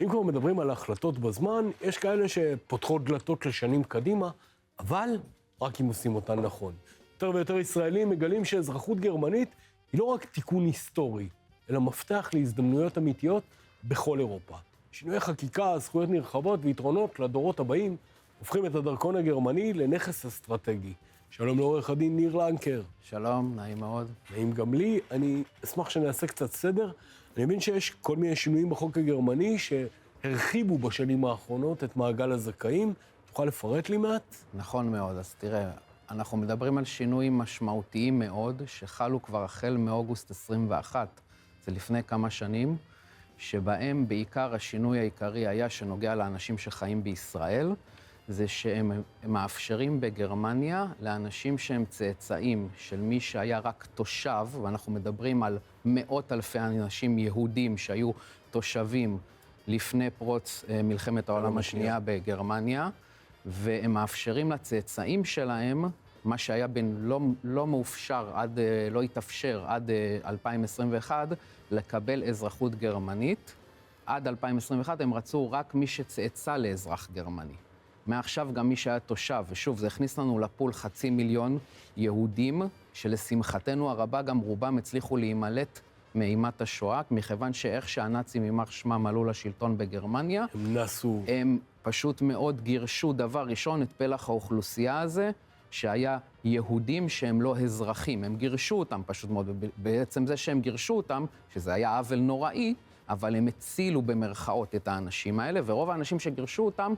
אם כבר מדברים על החלטות בזמן, יש כאלה שפותחות דלתות לשנים קדימה, אבל רק אם עושים אותן נכון. יותר ויותר ישראלים מגלים שאזרחות גרמנית היא לא רק תיקון היסטורי, אלא מפתח להזדמנויות אמיתיות בכל אירופה. שינויי חקיקה, זכויות נרחבות ויתרונות לדורות הבאים, הופכים את הדרכון הגרמני לנכס אסטרטגי. שלום לעורך הדין ניר לנקר. שלום, נעים מאוד. נעים גם לי. אני אשמח שנעשה קצת סדר. אני מבין שיש כל מיני שינויים בחוק הגרמני שהרחיבו בשנים האחרונות את מעגל הזכאים. תוכל לפרט לי מעט? נכון מאוד. אז תראה, אנחנו מדברים על שינויים משמעותיים מאוד, שחלו כבר החל מאוגוסט 21, זה לפני כמה שנים, שבהם בעיקר השינוי העיקרי היה שנוגע לאנשים שחיים בישראל, זה שהם מאפשרים בגרמניה לאנשים שהם צאצאים של מי שהיה רק תושב, ואנחנו מדברים על מאות אלפי אנשים יהודים שהיו תושבים לפני פרוץ מלחמת העולם השנייה בגרמניה, והם מאפשרים לצאצאים שלהם, מה שהיה לא מאופשר, לא התאפשר עד 2021, לקבל אזרחות גרמנית. עד 2021 הם רצו רק מי שצאצא לאזרח גרמני. מעכשיו גם מי שהיה תושב, ושוב, זה הכניס לנו לפול 500,000 יהודים, שלשמחתנו הרבה גם רובם הצליחו להימלט מאימת השואה, מכיוון שאיך שהנאצים יימח שמם עלו לשלטון בגרמניה, הם פשוט מאוד גירשו דבר ראשון את פלח האוכלוסייה הזה, שהיה יהודים שהם לא אזרחים, הם גירשו אותם פשוט מאוד, בעצם זה שהם גירשו אותם, שזה היה עוול נוראי, אבל הם הצילו במרכאות את האנשים האלה, ורוב האנשים שגירשו אותם,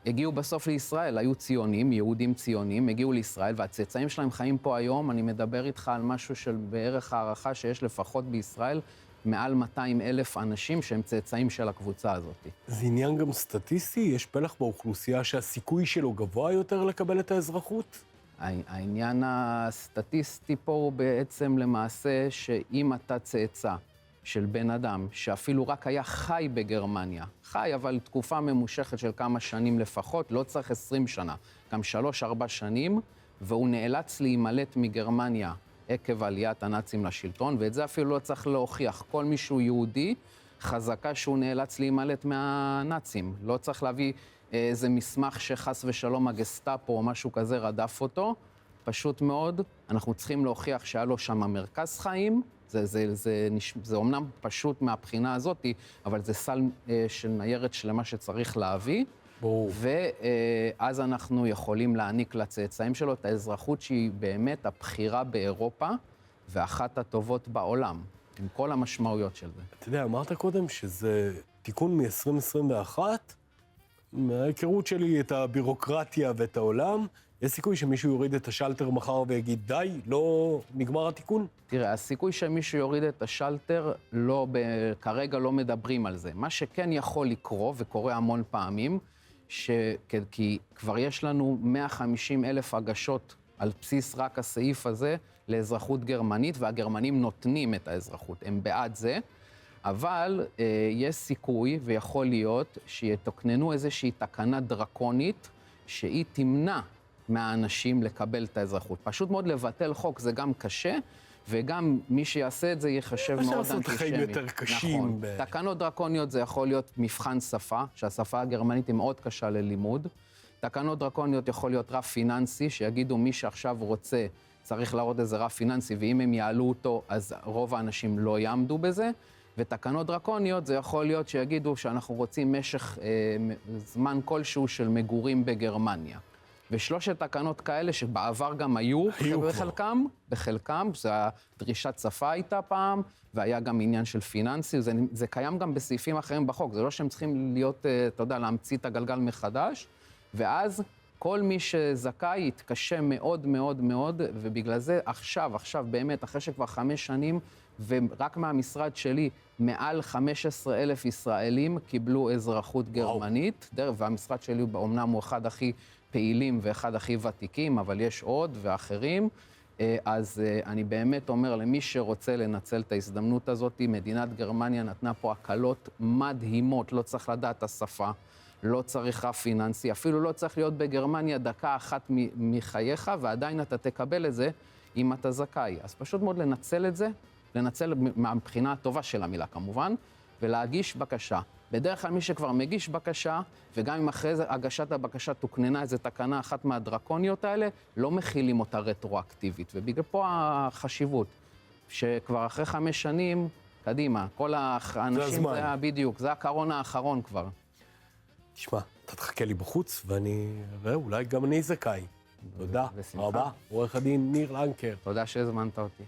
הגיעו בסוף לישראל, היו ציונים, יהודים ציונים, הגיעו לישראל, והצאצאים שלהם חיים פה היום, אני מדבר איתך על משהו של בערך הערכה שיש לפחות בישראל, מעל 200,000 אנשים שהם צאצאים של הקבוצה הזאת. זה עניין גם סטטיסטי? יש פלח באוכלוסייה שהסיכוי שלו גבוה יותר לקבל את האזרחות? העניין הסטטיסטי פה הוא בעצם למעשה שאם אתה צאצא של בן אדם שאפילו רק היה חי בגרמניה, חי אבל תקופה ממושכת של כמה שנים לפחות, לא צריך 20 שנה, גם 3-4 שנים, והוא נאלץ להימלט מגרמניה עקב עליית הנאצים לשלטון, ואת זה אפילו לא צריך להוכיח. כל מישהו יהודי, חזקה שהוא נאלץ להימלט מהנאצים. לא צריך להביא איזה מסמך שחס ושלום הגסטאפו או משהו כזה רדף אותו. פשוט מאוד, אנחנו צריכים להוכיח שהיה לו שם מרכז חיים, זה אומנם פשוט מהבחינה הזאת, אבל זה סל של ניירת שלמה שצריך להביא. ואז אנחנו יכולים להעניק לצאצאים שלו את האזרחות שהיא באמת הבחירה באירופה, ואחת הטובות בעולם, עם כל המשמעויות של זה. אתה יודע, אמרת קודם שזה תיקון מ-2021, מההיכרות שלי את הבירוקרטיה ואת העולם, יש סיכוי שמישהו יוריד את השלטר מחר ויגיד, די, לא נגמר התיקון? תראה, הסיכוי שמישהו יוריד את השלטר, כרגע לא מדברים על זה. מה שכן יכול לקרות, וקורה המון פעמים, כי כבר יש לנו 150,000 הגשות על בסיס רק הסעיף הזה לאזרחות גרמנית, והגרמנים נותנים את האזרחות, הם בעד זה, אבל יש סיכוי ויכול להיות שיתקננו איזושהי תקנה דרקונית, שהיא תמנע מהאנשים לקבל את האזרחות. פשוט מאוד לבטל חוק זה גם קשה, וגם מי שיעשה את זה יחשב מאוד אנטישמי. לעשות חיים יותר קשים. נכון. תקנות דרקוניות זה יכול להיות מבחן שפה, שהשפה הגרמנית היא מאוד קשה ללימוד. תקנות דרקוניות יכול להיות רף פיננסי, שיגידו מי שעכשיו רוצה, צריך להראות איזה רף פיננסי, ואם הם יעלו אותו, אז רוב האנשים לא יעמדו בזה. ותקנות דרקוניות זה יכול להיות שיגידו שאנחנו רוצים משך זמן כלשהו של מגורים בגרמניה. ושלושת תקנות כאלה שבעבר גם היו בחלקם, דרישת שפה הייתה פעם, והיה גם עניין של פיננסי, זה קיים גם בסעיפים אחרים בחוק, זה לא שהם צריכים להיות, אתה יודע, להמציא את הגלגל מחדש, ואז כל מי שזכאי יתקשה מאוד מאוד מאוד, ובגלל זה עכשיו באמת, אחרי שכבר 5 שנים, ורק מהמשרד שלי, מעל 15,000 ישראלים קיבלו אזרחות גרמנית, והמשרד שלי אומנם הוא אחד הכי פעילים ואחד הכי ותיקים, אבל יש עוד ואחרים, אז אני באמת אומר למי שרוצה לנצל את ההזדמנות הזאת, מדינת גרמניה נתנה פה הקלות מדהימות, לא צריך לדעת את השפה, לא צריך רף פיננסי, אפילו לא צריך להיות בגרמניה דקה אחת מחייך, ועדיין אתה תקבל את זה אם אתה זכאי. אז פשוט מאוד לנצל את זה, לנצל מהבחינה הטובה של המילה כמובן, ולהגיש בקשה בדרך כלל מי שכבר מגיש בקשה, וגם אם אחרי זה הגשת הבקשה תוקננה איזו תקנה אחת מהדרקוניות האלה, לא מכילים אותה רטרואקטיבית. ובגלל פה החשיבות, שכבר אחרי 5 שנים, קדימה, כל האנשים, זה היה בדיוק, זה הקרון האחרון כבר. תשמע, אתה תחכה לי בחוץ, ואני אראה, אולי גם אני זכאי. תודה רבה, עורך הדין ניר לנקר. תודה שהזמנת אותי.